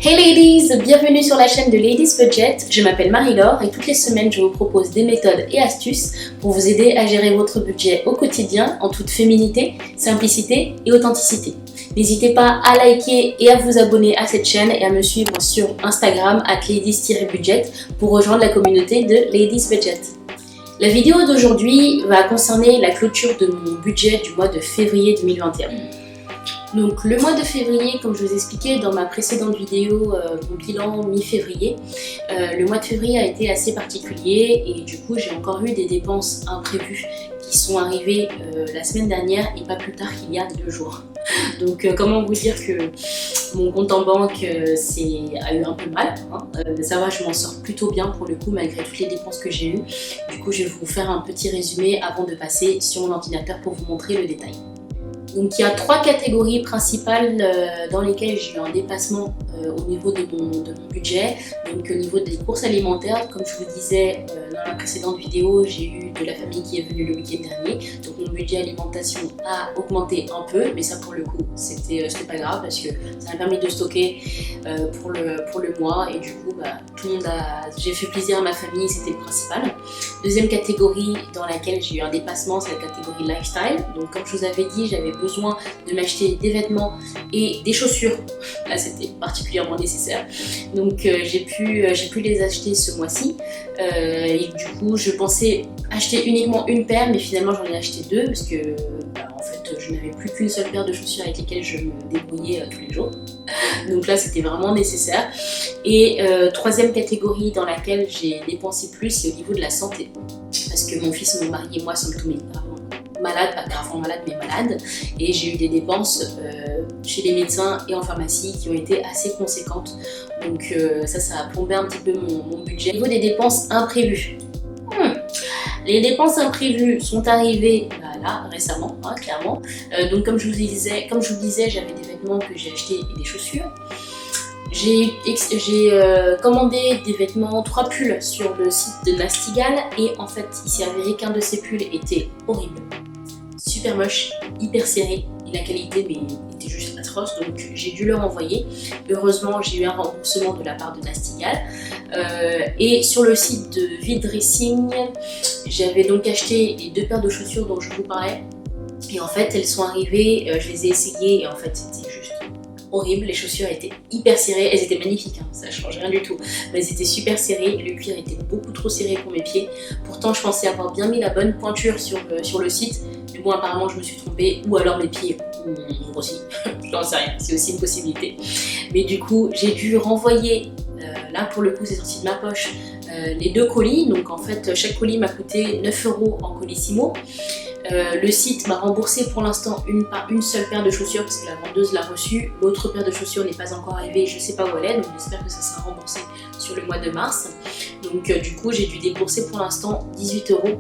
Hey ladies, bienvenue sur la chaîne de Ladies Budget. Je m'appelle Marie-Laure et toutes les semaines je vous propose des méthodes et astuces pour vous aider à gérer votre budget au quotidien en toute féminité, simplicité et authenticité. N'hésitez pas à liker et à vous abonner à cette chaîne et à me suivre sur Instagram @ladies-budget pour rejoindre la communauté de Ladies Budget. La vidéo d'aujourd'hui va concerner la clôture de mon budget du mois de février 2021. Donc le mois de février, comme je vous expliquais dans ma précédente vidéo, mon bilan mi-février, le mois de février a été assez particulier et du coup j'ai encore eu des dépenses imprévues qui sont arrivées la semaine dernière et pas plus tard qu'il y a 2 jours. Donc comment vous dire que mon compte en banque a eu un peu mal, hein. Mais ça va, je m'en sors plutôt bien pour le coup malgré toutes les dépenses que j'ai eues. Du coup je vais vous faire un petit résumé avant de passer sur mon ordinateur pour vous montrer le détail. Donc il y a 3 catégories principales dans lesquelles j'ai eu un dépassement au niveau de mon budget. Donc au niveau des courses alimentaires, comme je vous disais dans la précédente vidéo, j'ai eu de la famille qui est venue le week-end dernier. Donc mon budget alimentation a augmenté un peu, mais ça pour le coup c'était pas grave parce que ça m'a permis de stocker pour le mois et du coup j'ai fait plaisir à ma famille, c'était le principal. Deuxième catégorie dans laquelle j'ai eu un dépassement, c'est la catégorie lifestyle. Donc comme je vous avais dit, j'avais besoin de m'acheter des vêtements et des chaussures. Là c'était particulièrement nécessaire. Donc j'ai pu les acheter ce mois-ci. Et du coup je pensais acheter uniquement une paire, mais finalement j'en ai acheté 2 parce que en fait je n'avais plus qu'une seule paire de chaussures avec lesquelles je me débrouillais tous les jours. Donc là c'était vraiment nécessaire. Et troisième catégorie dans laquelle j'ai dépensé plus, c'est au niveau de la santé. Parce que mon fils, mon mari et moi sommes tous malades, pas gravement malades mais malades. Et j'ai eu des dépenses chez les médecins et en pharmacie qui ont été assez conséquentes. Donc ça a plombé un petit peu mon budget. Au niveau des dépenses imprévues. Les dépenses imprévues sont arrivées là récemment, hein, clairement. Donc comme je vous disais, j'avais des vêtements que j'ai achetés et des chaussures. J'ai commandé des vêtements, 3 pulls sur le site de Nastigal et en fait il s'est avéré qu'un de ces pulls était horrible, super moche, hyper serré et la qualité était juste atroce, donc j'ai dû le renvoyer. Heureusement j'ai eu un remboursement de la part de Nastigal et sur le site de V-Dressing j'avais donc acheté les 2 paires de chaussures dont je vous parlais et en fait elles sont arrivées, je les ai essayées et en fait c'était juste horrible, les chaussures étaient hyper serrées, elles étaient magnifiques, hein, ça change rien du tout, mais elles étaient super serrées, le cuir était beaucoup trop serré pour mes pieds, pourtant je pensais avoir bien mis la bonne pointure sur le site, mais bon apparemment je me suis trompée, ou alors mes pieds ont grossi, j'en sais rien, c'est aussi une possibilité, mais du coup j'ai dû renvoyer, là pour le coup c'est sorti de ma poche, les 2 colis, donc en fait chaque colis m'a coûté 9 € en colissimo. Le site m'a remboursé pour l'instant une seule paire de chaussures parce que la vendeuse l'a reçue. L'autre paire de chaussures n'est pas encore arrivée, je ne sais pas où elle est, donc j'espère que ça sera remboursé sur le mois de mars. Donc du coup j'ai dû débourser pour l'instant 18 €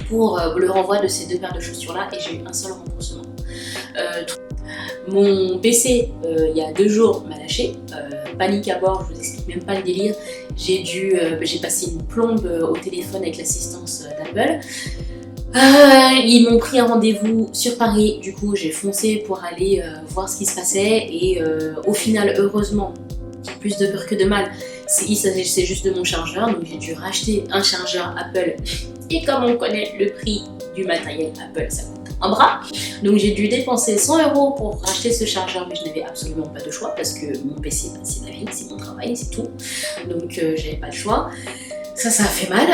pour le renvoi de ces 2 paires de chaussures là et j'ai eu un seul remboursement. Mon PC il y a 2 jours m'a lâché, panique à bord, je vous explique même pas le délire. J'ai passé une plombe au téléphone avec l'assistance d'Apple. Ils m'ont pris un rendez-vous sur Paris, du coup j'ai foncé pour aller voir ce qui se passait et au final heureusement, plus de peur que de mal, il s'agissait juste de mon chargeur, donc j'ai dû racheter un chargeur Apple et comme on connaît le prix du matériel Apple, ça coûte un bras, donc j'ai dû dépenser 100 € pour racheter ce chargeur, mais je n'avais absolument pas de choix parce que mon PC c'est ma vie, c'est mon travail, c'est tout, donc j'avais pas le choix, ça a fait mal.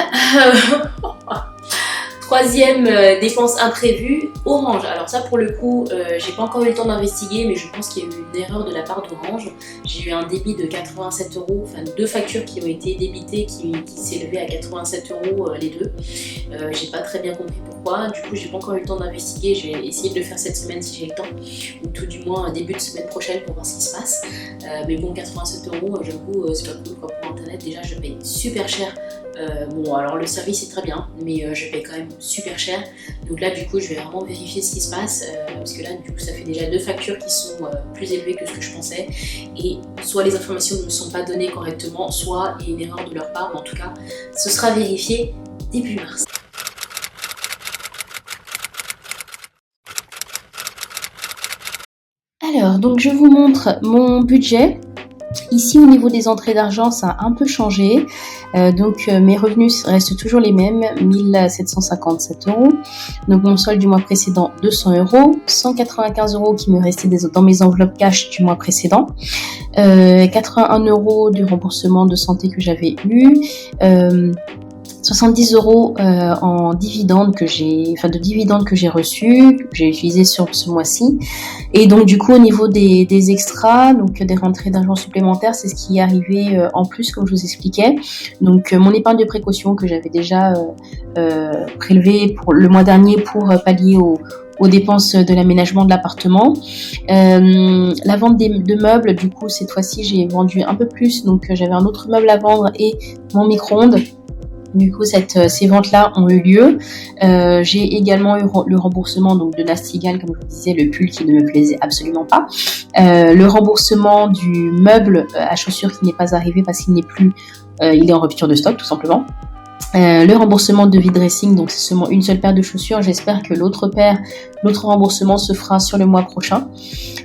Troisième dépense imprévue, Orange. Alors ça pour le coup, j'ai pas encore eu le temps d'investiguer, mais je pense qu'il y a eu une erreur de la part d'Orange. J'ai eu un débit de 87 €, enfin 2 factures qui ont été débitées qui s'élevaient à 87 € les 2. J'ai pas très bien compris pourquoi, du coup j'ai pas encore eu le temps d'investiguer, je vais essayer de le faire cette semaine si j'ai le temps, ou tout du moins début de semaine prochaine pour voir ce qui se passe. Mais bon 87 €, j'avoue c'est pas cool quoi, pour internet, déjà je paye super cher. Bon alors le service est très bien mais je paye quand même super cher, donc là du coup je vais vraiment vérifier ce qui se passe parce que là du coup ça fait déjà 2 factures qui sont plus élevées que ce que je pensais et soit les informations ne me sont pas données correctement, soit il y a une erreur de leur part, mais en tout cas ce sera vérifié début mars. Alors donc je vous montre mon budget Ici, au niveau des entrées d'argent, ça a un peu changé. Donc, mes revenus restent toujours les mêmes, 1757 €. Donc, mon solde du mois précédent, 200 €. 195 € qui me restaient dans mes enveloppes cash du mois précédent. 81 € du remboursement de santé que j'avais eu. 70 € en dividendes de dividendes que j'ai reçus, que j'ai utilisé sur ce mois-ci. Et donc du coup au niveau des extras, donc des rentrées d'argent supplémentaires, c'est ce qui est arrivé en plus comme je vous expliquais. Donc mon épargne de précaution que j'avais déjà prélevée pour le mois dernier pour pallier aux dépenses de l'aménagement de l'appartement. La vente de meubles, du coup cette fois-ci j'ai vendu un peu plus, donc j'avais un autre meuble à vendre et mon micro-ondes. Du coup, ces ventes-là ont eu lieu. J'ai également eu le remboursement donc de Nastigal, comme je vous disais, le pull qui ne me plaisait absolument pas. Le remboursement du meuble à chaussures qui n'est pas arrivé parce qu'il n'est plus, il est en rupture de stock tout simplement. Le remboursement de vide-dressing, donc c'est seulement une seule paire de chaussures. J'espère que l'autre remboursement se fera sur le mois prochain.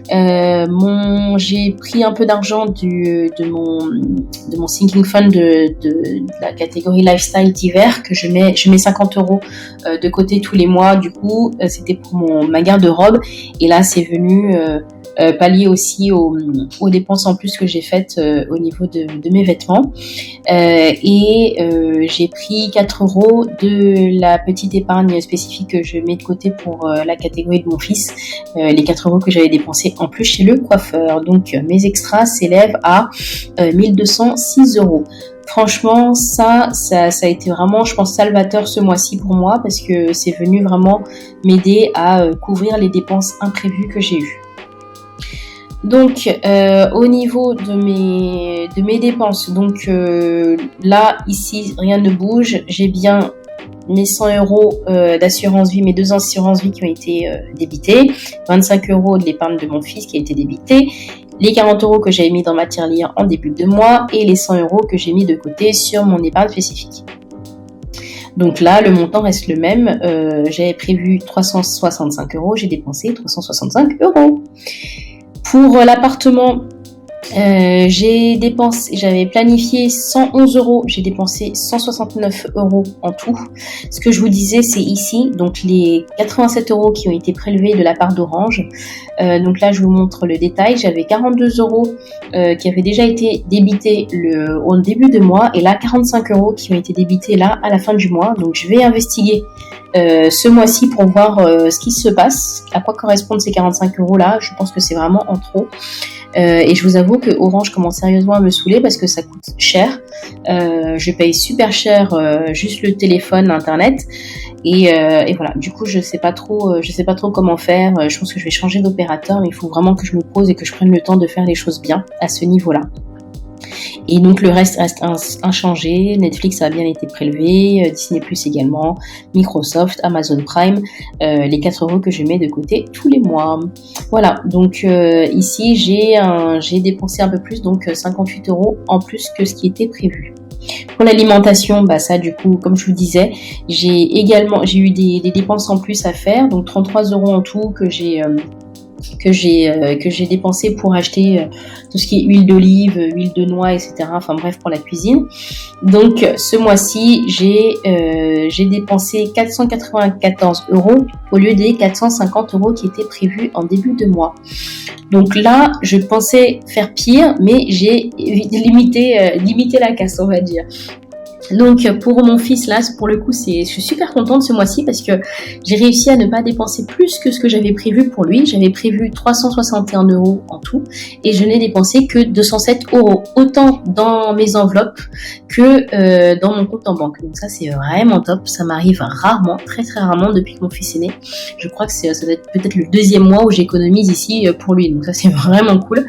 J'ai pris un peu d'argent de mon sinking fund de la catégorie lifestyle d'hiver que je mets 50 € de côté tous les mois. Du coup, c'était pour ma garde-robe et là c'est venu pallier aussi aux dépenses en plus que j'ai faites au niveau de mes vêtements. J'ai pris 4 € de la petite épargne spécifique que je mets de côté pour la catégorie de mon fils, les 4 € que j'avais dépensés en plus chez le coiffeur. Donc mes extras s'élèvent à 1206 €. Franchement, ça a été vraiment, je pense, salvateur ce mois-ci pour moi parce que c'est venu vraiment m'aider à couvrir les dépenses imprévues que j'ai eues. Donc au niveau de mes dépenses, donc là ici rien ne bouge, j'ai bien mes 100 € d'assurance vie, mes 2 assurances vie qui ont été débitées, 25 € de l'épargne de mon fils qui a été débitée, les 40 € que j'avais mis dans ma tirelire en début de mois et les 100 € que j'ai mis de côté sur mon épargne spécifique. Donc là, le montant reste le même. J'avais prévu 365 €, j'ai dépensé 365 €. Pour l'appartement, j'avais planifié 111 €, j'ai dépensé 169 € en tout. Ce que je vous disais, c'est ici, donc les 87 € qui ont été prélevés de la part d'Orange. Donc là, je vous montre le détail. J'avais 42 € qui avaient déjà été débités au début de mois, et là 45 € qui ont été débités là à la fin du mois. Donc je vais investiguer ce mois-ci pour voir ce qui se passe, à quoi correspondent ces 45 € là. Je pense que c'est vraiment en trop. Et je vous avoue que Orange commence sérieusement à me saouler parce que ça coûte cher. Je paye super cher juste le téléphone, internet, et voilà. Du coup, je sais pas trop comment faire. Je pense que je vais changer d'opérateur, mais il faut vraiment que je me pose et que je prenne le temps de faire les choses bien à ce niveau-là. Et donc le reste inchangé. Netflix a bien été prélevé, Disney Plus également, Microsoft, Amazon Prime, les 4 € que je mets de côté tous les mois. Voilà, donc ici j'ai dépensé un peu plus, donc 58 € en plus que ce qui était prévu. Pour l'alimentation, ça du coup, comme je vous disais, j'ai eu des dépenses en plus à faire, donc 33 € en tout que j'ai dépensé pour acheter tout ce qui est huile d'olive, huile de noix, etc. Enfin bref, pour la cuisine. Donc ce mois-ci, j'ai dépensé 494 € au lieu des 450 € qui étaient prévus en début de mois. Donc là, je pensais faire pire, mais j'ai limité la casse, on va dire. Donc pour mon fils là, pour le coup, je suis super contente ce mois-ci parce que j'ai réussi à ne pas dépenser plus que ce que j'avais prévu pour lui. J'avais prévu 361 € en tout et je n'ai dépensé que 207 €, autant dans mes enveloppes que dans mon compte en banque. Donc ça c'est vraiment top, ça m'arrive rarement, très très rarement depuis que mon fils est né. Je crois que ça doit être peut-être le 2e mois où j'économise ici pour lui, donc ça c'est vraiment cool.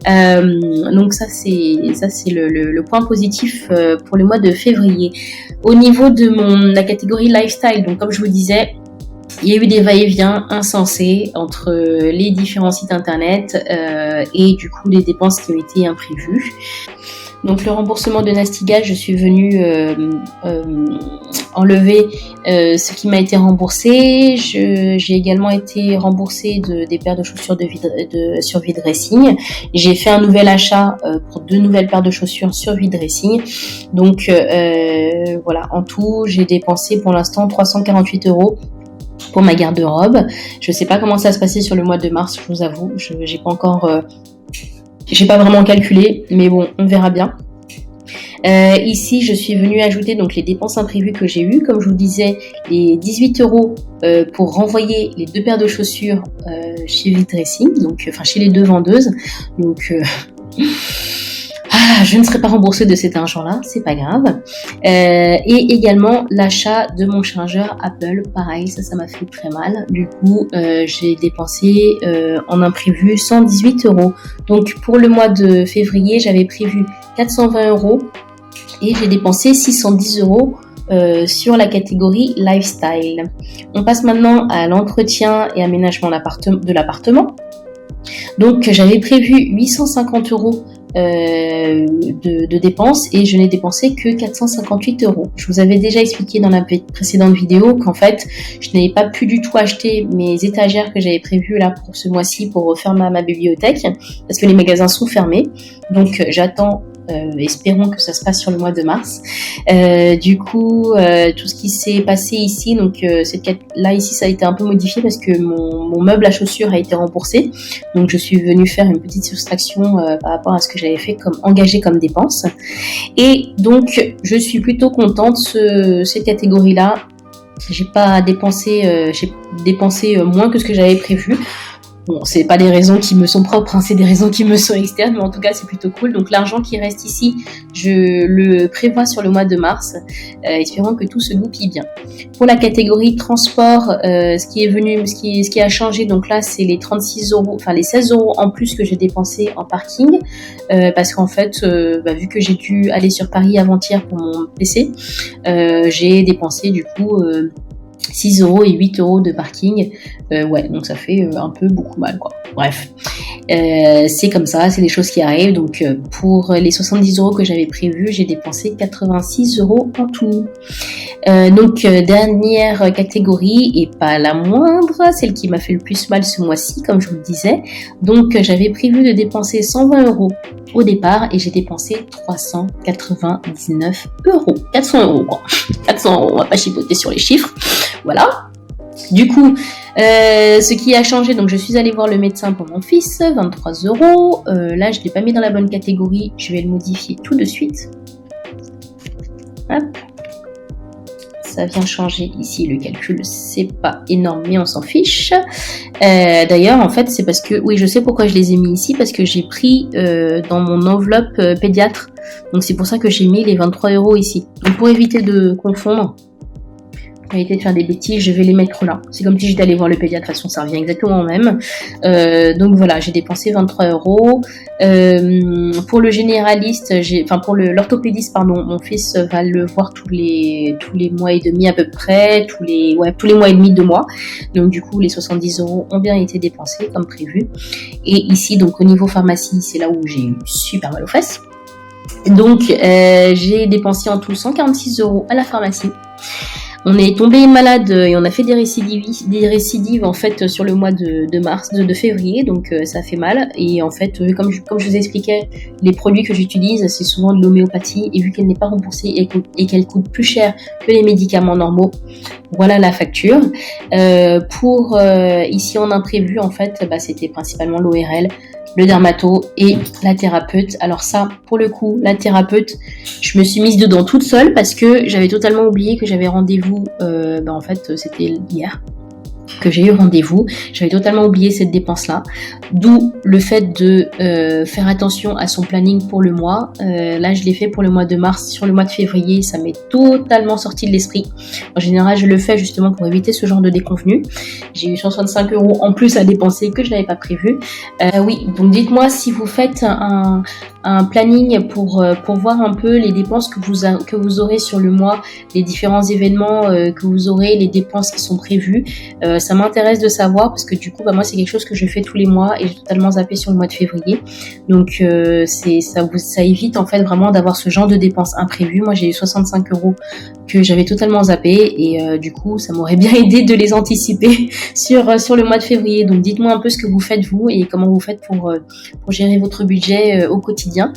Donc ça c'est le point positif pour le mois de février. Au niveau de la catégorie lifestyle, donc comme je vous disais, il y a eu des va-et-vient insensés entre les différents sites internet et du coup les dépenses qui ont été imprévues. Donc le remboursement de Nastigaz, je suis venue enlever ce qui m'a été remboursé. J'ai également été remboursée des paires de chaussures sur Vide Racing. J'ai fait un nouvel achat pour 2 nouvelles paires de chaussures sur Vide Racing. Donc voilà, en tout, j'ai dépensé pour l'instant 348 € pour ma garde-robe. Je sais pas comment ça se passait sur le mois de mars, je vous avoue. J'ai pas encore... j'ai pas vraiment calculé, mais bon, on verra bien. Ici, je suis venue ajouter donc les dépenses imprévues que j'ai eues. Comme je vous disais, les 18 € pour renvoyer les 2 paires de chaussures chez Vide Racing, donc chez les 2 vendeuses. Donc je ne serai pas remboursée de cet argent-là, c'est pas grave. Et également l'achat de mon chargeur Apple, pareil, ça m'a fait très mal. Du coup, j'ai dépensé en imprévu 118 €. Donc pour le mois de février, j'avais prévu 420 € et j'ai dépensé 610 € sur la catégorie lifestyle. On passe maintenant à l'entretien et aménagement de l'appartement. Donc j'avais prévu 850 € de dépenses et je n'ai dépensé que 458 €. Je vous avais déjà expliqué dans la précédente vidéo qu'en fait je n'avais pas pu du tout acheter mes étagères que j'avais prévues là pour ce mois-ci pour refaire ma bibliothèque parce que les magasins sont fermés. Donc j'attends, espérons que ça se passe sur le mois de mars. Du coup, tout ce qui s'est passé ici, donc là ici ça a été un peu modifié parce que mon meuble à chaussures a été remboursé. Donc je suis venue faire une petite soustraction par rapport à ce que j'avais fait engagé comme dépense. Et donc je suis plutôt contente cette catégorie-là. J'ai dépensé moins que ce que j'avais prévu. Bon, c'est pas des raisons qui me sont propres, hein, c'est des raisons qui me sont externes, mais en tout cas, c'est plutôt cool. Donc, l'argent qui reste ici, je le prévois sur le mois de mars. Espérons que tout se goupille bien. Pour la catégorie transport, ce qui a changé, donc là, c'est les 36 €, les 16 € en plus que j'ai dépensé en parking, parce qu'en fait, vu que j'ai dû aller sur Paris avant-hier pour mon PC, j'ai dépensé du coup 6 € et 8 € de parking. Donc ça fait un peu beaucoup mal, quoi. Bref, c'est comme ça, c'est des choses qui arrivent. Donc pour les 70 € que j'avais prévus, j'ai dépensé 86 € en tout. Dernière catégorie, et pas la moindre, celle qui m'a fait le plus mal ce mois-ci, comme je vous le disais. Donc j'avais prévu de dépenser 120 € au départ et j'ai dépensé 399 €. 400 € quoi. 400 €, on va pas chipoter sur les chiffres. Voilà. Du coup, ce qui a changé, donc je suis allée voir le médecin pour mon fils, 23 €. Là, je ne l'ai pas mis dans la bonne catégorie, je vais le modifier tout de suite. Hop. Ça vient changer ici le calcul, c'est pas énorme, mais on s'en fiche. D'ailleurs, en fait, c'est parce que, oui, je sais pourquoi je les ai mis ici, parce que j'ai pris dans mon enveloppe pédiatre. Donc c'est pour ça que j'ai mis les 23 € ici. Donc pour éviter de confondre, pour éviter de faire des bêtises, je vais les mettre là. C'est comme si j'étais allée voir le pédiatre, de toute façon ça revient exactement au même. Donc voilà, j'ai dépensé 23 €. Pour le généraliste, pour l'orthopédiste, pardon, mon fils va le voir tous les mois et demi à peu près, tous les mois et demi, 2 mois. Donc du coup, les 70 € ont bien été dépensés comme prévu. Et ici, donc au niveau pharmacie, c'est là où j'ai eu super mal aux fesses. Donc j'ai dépensé en tout 146 € à la pharmacie. On est tombé malade et on a fait des récidives en fait sur le mois de février, donc ça fait mal. Et en fait, comme je vous expliquais, les produits que j'utilise, c'est souvent de l'homéopathie, et vu qu'elle n'est pas remboursée et qu'elle coûte plus cher que les médicaments normaux, voilà la facture. Pour ici en imprévu, en fait, c'était principalement l'ORL, le dermato et la thérapeute. Alors ça, pour le coup, la thérapeute, je me suis mise dedans toute seule parce que j'avais totalement oublié que j'avais rendez-vous, en fait, c'était hier que j'ai eu rendez-vous. J'avais totalement oublié cette dépense-là. D'où le fait de faire attention à son planning pour le mois. Là, je l'ai fait pour le mois de mars. Sur le mois de février, ça m'est totalement sorti de l'esprit. En général, je le fais justement pour éviter ce genre de déconvenus. J'ai eu 165 € en plus à dépenser que je n'avais pas prévu. Oui, donc dites-moi si vous faites un planning pour voir un peu les dépenses que vous aurez sur le mois, les différents événements que vous aurez, les dépenses qui sont prévues. Ça m'intéresse de savoir parce que du coup, moi, c'est quelque chose que je fais tous les mois et j'ai totalement zappé sur le mois de février. Donc, ça évite en fait vraiment d'avoir ce genre de dépenses imprévues. Moi, j'ai eu 65 € que j'avais totalement zappé et du coup, ça m'aurait bien aidé de les anticiper sur le mois de février. Donc, dites-moi un peu ce que vous faites vous et comment vous faites pour gérer votre budget au quotidien.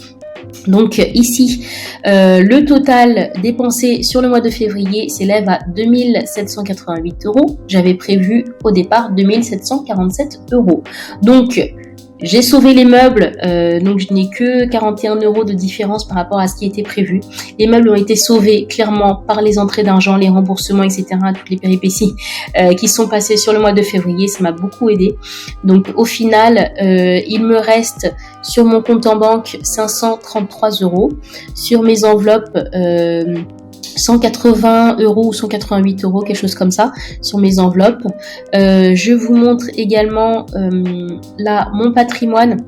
Donc ici, le total dépensé sur le mois de février s'élève à 2788 €. J'avais prévu au départ 2747 €. Donc, j'ai sauvé les meubles, donc je n'ai que 41 € de différence par rapport à ce qui était prévu. Les meubles ont été sauvés clairement par les entrées d'argent, les remboursements, etc., toutes les péripéties qui sont passées sur le mois de février. Ça m'a beaucoup aidé. Donc au final, il me reste sur mon compte en banque 533 €. Sur mes enveloppes, 180 € ou 188 €, quelque chose comme ça, sur mes enveloppes. Je vous montre également là mon patrimoine.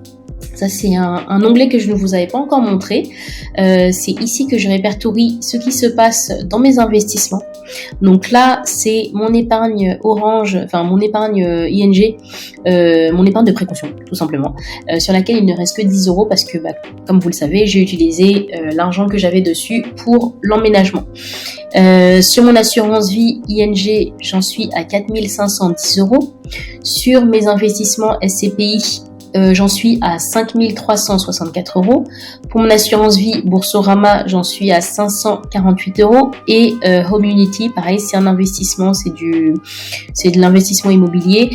Ça, c'est un onglet que je ne vous avais pas encore montré. C'est ici que je répertorie ce qui se passe dans mes investissements. Donc là, c'est mon épargne Orange, enfin mon épargne ING, mon épargne de précaution, tout simplement, sur laquelle il ne reste que 10 € parce que, comme vous le savez, j'ai utilisé l'argent que j'avais dessus pour l'emménagement. Sur mon assurance vie ING, j'en suis à 4510 €. Sur mes investissements SCPI, j'en suis à 5364 €. Pour mon assurance vie Boursorama, j'en suis à 548 €. Et Homunity, pareil, c'est un investissement, c'est de l'investissement immobilier.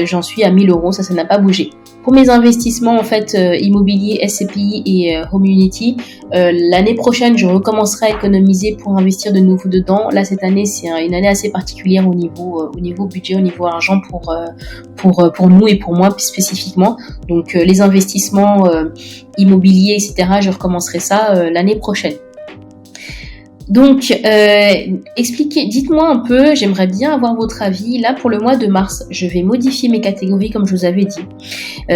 J'en suis à 1000 €, ça n'a pas bougé. Pour mes investissements en fait immobiliers, SCPI et Homunity, l'année prochaine, je recommencerai à économiser pour investir de nouveau dedans. Là, cette année, c'est une année assez particulière au niveau budget, au niveau argent pour nous et pour moi spécifiquement. Donc, les investissements immobiliers, etc., je recommencerai ça l'année prochaine. Donc, dites-moi un peu, j'aimerais bien avoir votre avis. Là, pour le mois de mars, je vais modifier mes catégories comme je vous avais dit.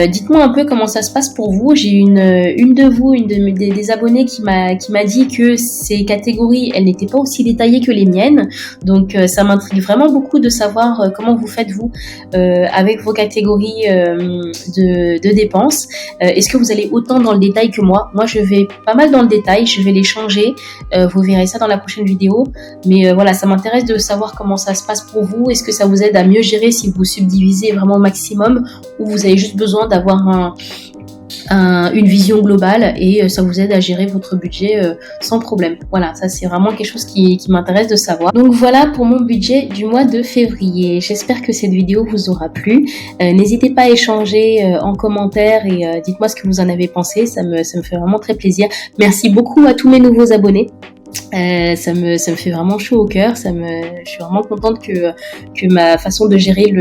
Dites-moi un peu comment ça se passe pour vous. J'ai une des abonnés qui m'a dit que ces catégories, elles n'étaient pas aussi détaillées que les miennes. Donc, ça m'intrigue vraiment beaucoup de savoir comment vous faites vous avec vos catégories de dépenses. Est-ce que vous allez autant dans le détail que moi? Moi, je vais pas mal dans le détail. Je vais les changer. Vous verrez ça dans la prochaine vidéo, mais voilà, ça m'intéresse de savoir comment ça se passe pour vous. Est-ce que ça vous aide à mieux gérer si vous subdivisez vraiment au maximum, ou vous avez juste besoin d'avoir une vision globale et ça vous aide à gérer votre budget sans problème. Voilà, ça c'est vraiment quelque chose qui m'intéresse de savoir. Donc voilà pour mon budget du mois de février. J'espère que cette vidéo vous aura plu. N'hésitez pas à échanger en commentaire et dites-moi ce que vous en avez pensé. Ça me fait vraiment très plaisir. Merci beaucoup à tous mes nouveaux abonnés. Ça me fait vraiment chaud au cœur. Je suis vraiment contente que ma façon de gérer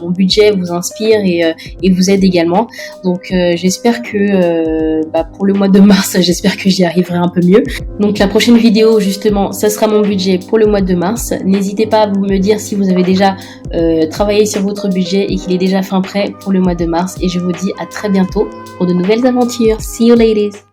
mon budget vous inspire et vous aide également. Donc j'espère que pour le mois de mars, j'espère que j'y arriverai un peu mieux. Donc la prochaine vidéo justement, ça sera mon budget pour le mois de mars. N'hésitez pas à vous me dire si vous avez déjà travaillé sur votre budget et qu'il est déjà fin prêt pour le mois de mars. Et je vous dis à très bientôt pour de nouvelles aventures. See you ladies!